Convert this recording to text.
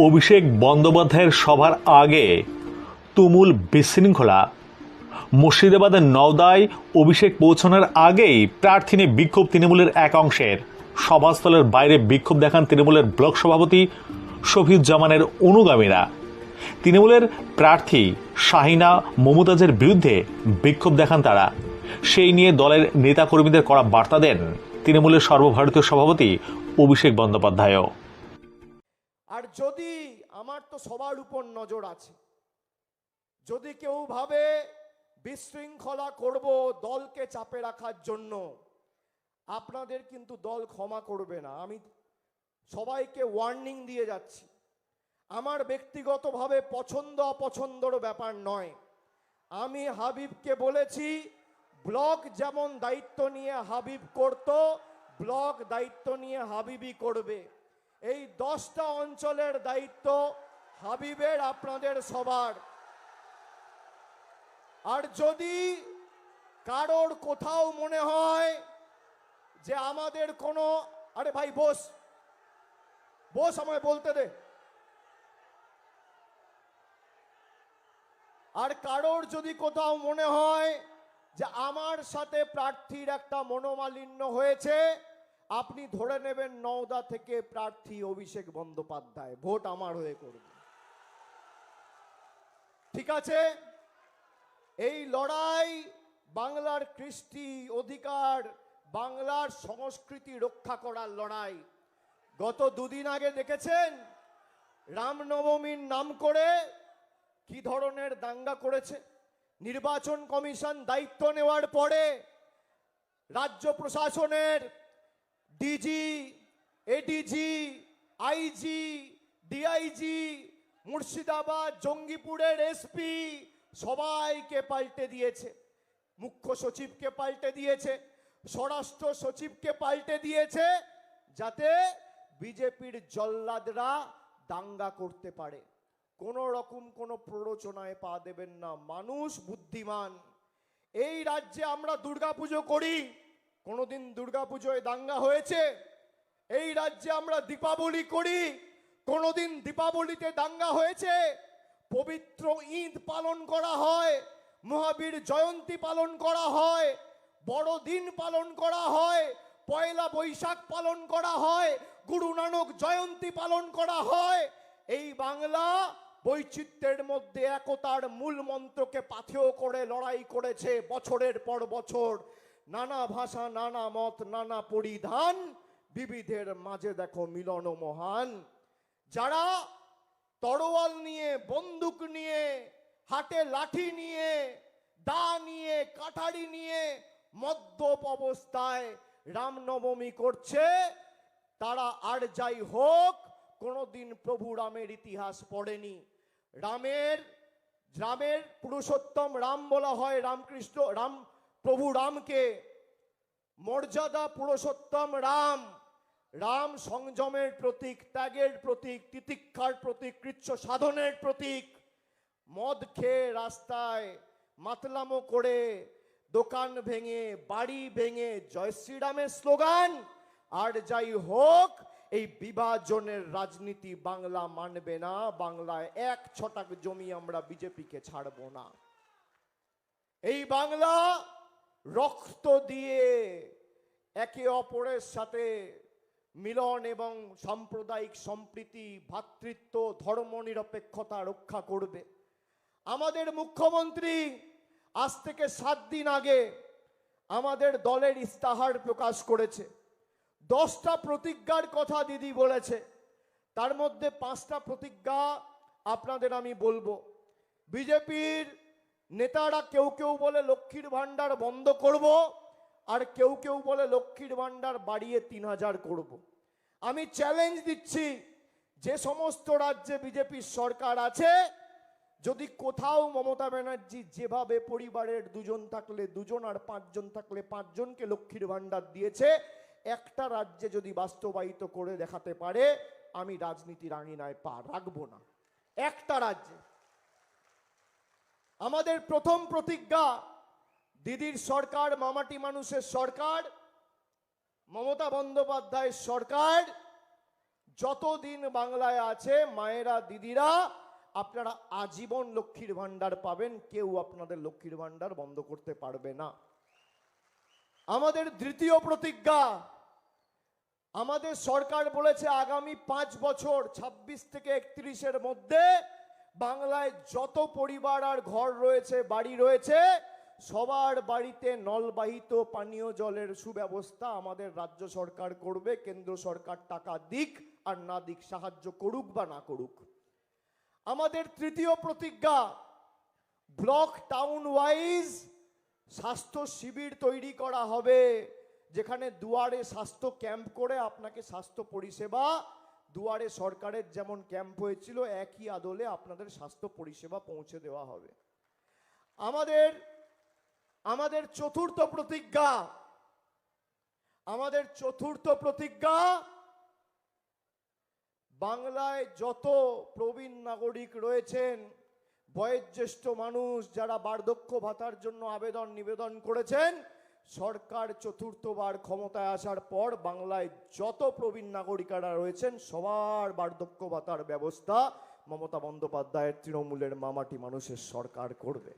অভিষেক বন্দ্যোপাধ্যায়ের সভার আগে তুমুল বিশৃঙ্খলা। মুর্শিদাবাদের নওদায় অভিষেক পৌঁছানোর আগেই প্রার্থী নিয়ে বিক্ষোভ তৃণমূলের এক অংশের। সভাস্থলের বাইরে বিক্ষোভ দেখান তৃণমূলের ব্লক সভাপতি শফিউজ্জামানের অনুগামীরা। তৃণমূলের প্রার্থী শাহিনা মমতাজের বিরুদ্ধে বিক্ষোভ দেখান তারা। সেই নিয়ে দলের নেতাকর্মীদের কড়া বার্তা দেন তৃণমূলের সর্বভারতীয় সভাপতি অভিষেক বন্দ্যোপাধ্যায়ও। আর যদি আমার তো সবার উপর নজর আছে, যদি কেউ ভাবে বিশৃঙ্খলা করব দলকে চাপে রাখার জন্য, আপনাদের কিন্তু দল ক্ষমা করবে না। আমি সবাইকে ওয়ার্নিং দিয়ে যাচ্ছি। আমার ব্যক্তিগতভাবে পছন্দ অপছন্দর ব্যাপার নয়। আমি হাবিবকে বলেছি ব্লক যেমন দায়িত্ব নিয়ে হাবিব করত, ব্লক দায়িত্ব নিয়ে হাবিবই করবে। এই 10টা অঞ্চলের দায়িত্ব হাবিবের, আপনাদের সবার। আর যদি কারোর কোথাও মনে হয় যে আমাদের কোনো, আরে ভাই বস বস, আমায় বলতে দে। আর কারোর যদি কোথাও মনে হয় যে আমার সাথে প্রার্থীর একটা মনোমালিন্য হয়েছে, আপনি ধরে নেবেন নওদা থেকে প্রার্থী অভিষেক বন্দ্যোপাধ্যায় ভোট আমার হয়ে করবে। ঠিক আছে? এই লড়াই বাংলার কৃষ্টি অধিকার, বাংলার সংস্কৃতি রক্ষা করার লড়াই। গত দুদিন আগে দেখেছেন রামনবমীর নাম করে কি ধরনের দাঙ্গা করেছে। নির্বাচন কমিশন দায়িত্ব নেওয়ার পরে রাজ্য প্রশাসনের DG, ADG, IG, DIG, Murshidabad জঙ্গিপুরের এসপি সবাইকে পাল্টে দিয়েছে। মুখ্য সচিবকে পাল্টে দিয়েছে, স্বরাষ্ট্র সচিবকে পাল্টে দিয়েছে, যাতে বিজেপির জল্লাদরা দাঙ্গা করতে পারে। কোন রকম কোনো প্ররোচনায় পা দেবেন না। মানুষ বুদ্ধিমান। এই রাজ্যে আমরা দুর্গাপুজো করি, কোনোদিন দুর্গাপুজোয় দাঙ্গা হয়েছে? এই রাজ্যে আমরা দীপাবলি করি, কোনোদিন দীপাবলিতে দাঙ্গা হয়েছে? পবিত্র ঈদ পালন করা হয়, মহাবীর জয়ন্তী পালন করা হয়, বড়দিন পালন করা হয়, পয়লা বৈশাখ পালন করা হয়, গুরু নানক জয়ন্তী পালন করা হয়। এই বাংলা বৈচিত্র্যের মধ্যে একতার মূল মন্ত্রকে পাথেয় করে লড়াই করেছে বছরের পর বছর। নানা ভাষা, নানা মত, নানা পরিধান, বিবিধের মাঝে দেখো মিলন মহান। যারা তরোয়াল নিয়ে, বন্দুক নিয়ে, হাতে লাঠি নিয়ে, দা নিয়ে, কাঠারি নিয়ে মদ্যপ অবস্থায় রামনবমী করছে, তারা আর যাই হোক কোনোদিন প্রভু রামের ইতিহাস পড়েনি। রামের পুরুষোত্তম রাম বলা হয় রামকৃষ্ণ, রাম প্রভু রামকে মর্যাদা পুরুষোত্তম রাম। রাম সংযমের প্রতীক, ত্যাগের প্রতীক, তিতিক্ষার প্রতীক, কৃচ্ছ সাধনের প্রতীক। মদ খেয়ে রাস্তায় মাতলামো করে, দোকান ভেঙে, বাড়ি ভেঙে জয় শ্রীরামের স্লোগান। আর যাই হোক এই বিভাজনের রাজনীতি বাংলা মানবে না। বাংলায় 1 ছটাক জমি আমরা বিজেপিকে ছাড়ব না। এই বাংলা রক্ত দিয়ে একে অপরের সাথে মিলন এবং সাম্প্রদায়িক সম্প্রীতি, ভ্রাতৃত্ব, ধর্মনিরপেক্ষতা রক্ষা করবে। আমাদের মুখ্যমন্ত্রী আজ থেকে 7 দিন আগে আমাদের দলের ইস্তাহার প্রকাশ করেছে। 10টা প্রতিজ্ঞার কথা দিদি বলেছে, তার মধ্যে 5টা প্রতিজ্ঞা আপনাদের আমি বলবো। বিজেপির নেতারা কেউ কেউ বলে লক্ষ্মীর ভান্ডার বন্ধ করব, আর কেউ কেউ বলে লক্ষ্মীর ভান্ডার বাড়িয়ে 3000 করব। আমি চ্যালেঞ্জ দিচ্ছি, যে সমস্ত রাজ্যে বিজেপির সরকার আছে, যদি কোথাও মমতা ব্যানার্জি যেভাবে পরিবারের 2 জন থাকলে 2 জন আর 5 জন থাকলে 5 জনকে লক্ষ্মীর ভান্ডার দিয়েছে, একটা রাজ্যে যদি বাস্তবায়িত করে দেখাতে পারে, আমি রাজনীতির আঙিনায় পা রাখবো না। একটা রাজ্যে। আমাদের প্রথম প্রতিজ্ঞা, দিদির সরকার, মামাটি মানুষের সরকার, মমতা বন্দ্যোপাধ্যায়ের সরকার যতদিন বাংলায় আছে মায়েরা দিদিরা আপনারা আজীবন লক্ষ্মীর ভান্ডার পাবেন, কেউ আপনাদের লক্ষ্মীর ভান্ডার বন্ধ করতে পারবে না। আমাদের দ্বিতীয় প্রতিজ্ঞা, আমাদের সরকার বলেছে আগামী 5 বছর 26 থেকে 31-এর মধ্যে বাংলায় যত পরিবার আর ঘর রয়েছে, বাড়ি রয়েছে, সবার বাড়িতে নলবাহিত পানীয় জলের সুব্যবস্থা আমাদের রাজ্য সরকার করবে। কেন্দ্র সরকার টাকা দিক আর না দিক, সাহায্য করুক বা না করুক। আমাদের তৃতীয় প্রতিজ্ঞা, ব্লক টাউন ওয়াইজ স্বাস্থ্য শিবির তৈরি করা হবে, যেখানে দুয়ারে স্বাস্থ্য ক্যাম্প করে আপনাকে স্বাস্থ্য পরিষেবা, দুয়ারে সরকারের যেমন ক্যাম্প হয়েছিল একই আদলে আপনাদের স্বাস্থ্য পরিষেবা পৌঁছে দেওয়া হবে। আমাদের চতুর্থ প্রতিজ্ঞা, বাংলায় যত প্রবীণ নাগরিক রয়েছেন, বয়োজ্যেষ্ঠ মানুষ যারা বার্ধক্য ভাতার জন্য নিবেদন করেছেন, সরকার চতুর্থবার ক্ষমতায় আসার পর বাংলায় যত প্রবীণ নাগরিকরা রয়েছেন সবার বার্ধক্য ভাতার ব্যবস্থা মমতা বন্দ্যোপাধ্যায়ের তৃণমূলের মামাটি মানুষের সরকার করবে।